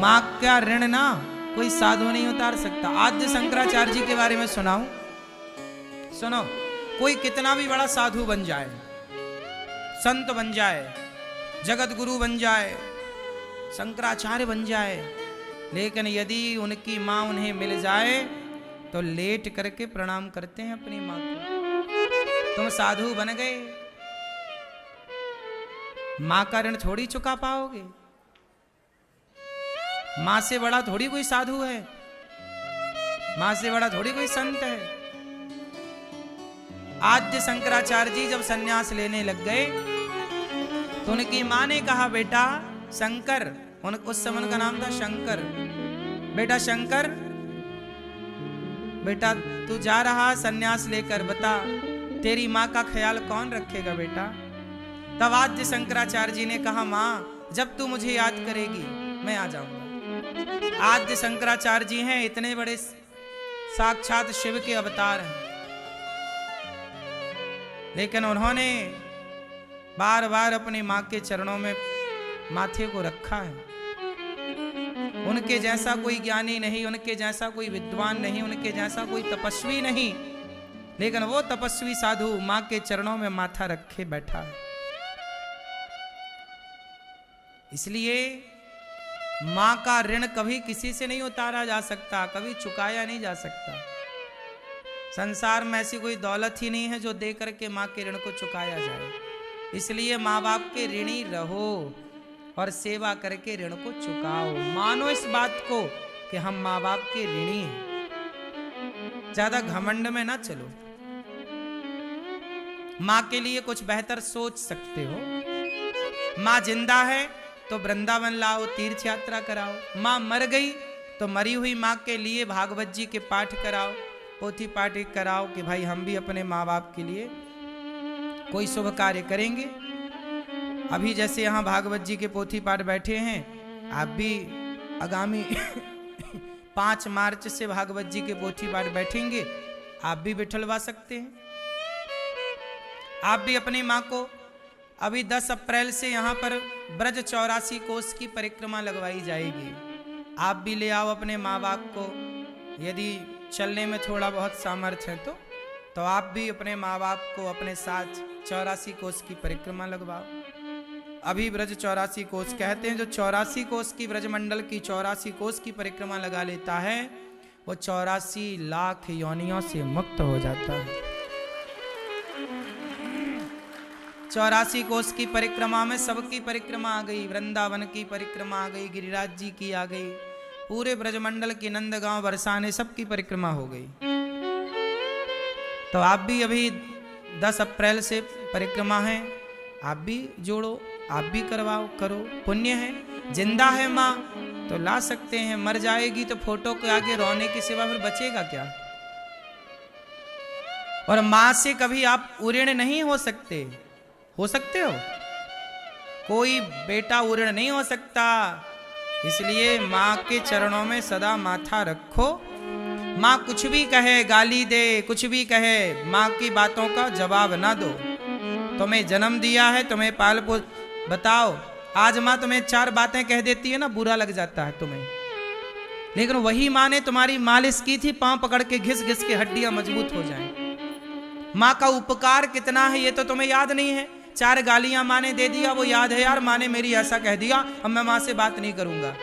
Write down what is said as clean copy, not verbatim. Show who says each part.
Speaker 1: माँ का ऋण ना कोई साधु नहीं उतार सकता। आद्य शंकराचार्य जी के बारे में सुनाऊं, सुनो। कोई कितना भी बड़ा साधु बन जाए, संत बन जाए, जगत गुरु बन जाए, शंकराचार्य बन जाए, लेकिन यदि उनकी माँ उन्हें मिल जाए तो लेट करके प्रणाम करते हैं अपनी माँ को। तुम साधु बन गए, माँ का ऋण थोड़ी चुका पाओगे। माँ से बड़ा थोड़ी कोई साधु है, माँ से बड़ा थोड़ी कोई संत है। आद्य शंकराचार्य जी जब सन्यास लेने लग गए तो उनकी माँ ने कहा, बेटा शंकर, उस समय उनका नाम था शंकर, बेटा शंकर, बेटा तू जा रहा सन्यास लेकर, बता तेरी माँ का ख्याल कौन रखेगा बेटा। तब आद्य शंकराचार्य जी ने कहा, माँ जब तू मुझे याद करेगी मैं आ जाऊंगा। आद्य शंकराचार्य जी हैं इतने बड़े साक्षात शिव के अवतार हैं, लेकिन उन्होंने बार बार अपनी माँ के चरणों में माथे को रखा है। उनके जैसा कोई ज्ञानी नहीं, उनके जैसा कोई विद्वान नहीं, उनके जैसा कोई तपस्वी नहीं, लेकिन वो तपस्वी साधु माँ के चरणों में माथा रखे बैठा है। इसलिए माँ का ऋण कभी किसी से नहीं उतारा जा सकता, कभी चुकाया नहीं जा सकता। संसार में ऐसी कोई दौलत ही नहीं है जो दे करके माँ के ऋण को चुकाया जाए। इसलिए माँ बाप के ऋणी रहो और सेवा करके ऋण को चुकाओ। मानो इस बात को कि हम माँ बाप के ऋणी हैं। ज्यादा घमंड में ना चलो। माँ के लिए कुछ बेहतर सोच सकते हो। माँ जिंदा है तो वृंदावन लाओ, तीर्थ यात्रा कराओ। माँ मर गई तो मरी हुई माँ के लिए भागवत जी के पाठ कराओ, पोथी पाठ कराओ कि भाई हम भी अपने माँ बाप के लिए कोई शुभ कार्य करेंगे। अभी जैसे यहाँ भागवत जी के पोथी पाठ बैठे हैं, आप भी आगामी 5 मार्च से भागवत जी के पोथी पाठ बैठेंगे, आप भी बिठलवा सकते हैं। आप भी अपनी माँ को, अभी 10 अप्रैल से यहाँ पर ब्रज 84 कोस की परिक्रमा लगवाई जाएगी। आप भी ले आओ अपने माँ बाप को, यदि चलने में थोड़ा बहुत सामर्थ्य है तो आप भी अपने माँ बाप को अपने साथ 84 कोस की परिक्रमा लगवाओ। अभी ब्रज 84 कोस कहते हैं, जो 84 कोस की ब्रजमंडल की 84 कोस की परिक्रमा लगा लेता है वो 84 लाख योनियों से मुक्त हो जाता है। 84 कोस की परिक्रमा में सबकी परिक्रमा आ गई, वृंदावन की परिक्रमा आ गई, गिरिराज जी की आ गई, पूरे ब्रजमंडल की नंदगांव बरसाने सबकी परिक्रमा हो गई। तो आप भी अभी 10 अप्रैल से परिक्रमा है, आप भी जोड़ो, आप भी करवाओ, करो, पुण्य है। जिंदा है माँ तो ला सकते हैं, मर जाएगी तो फोटो के आगे रोने के सिवा फिर बचेगा क्या। और माँ से कभी आप उऋण नहीं हो सकते। हो सकते हो? कोई बेटा उऋण नहीं हो सकता। इसलिए माँ के चरणों में सदा माथा रखो। माँ कुछ भी कहे, गाली दे, कुछ भी कहे, माँ की बातों का जवाब ना दो। तुम्हें जन्म दिया है, तुम्हें पाल पोस, बताओ आज माँ तुम्हें 4 बातें कह देती है ना, बुरा लग जाता है तुम्हें, लेकिन वही माँ ने तुम्हारी मालिश की थी, पांव पकड़ के घिस घिस के हड्डियां मजबूत हो जाएं। माँ का उपकार कितना है ये तो तुम्हें याद नहीं है। 4 गालियां माँ ने दे दिया वो याद है, यार माँ ने मेरी ऐसा कह दिया, अब मैं माँ से बात नहीं करूंगा।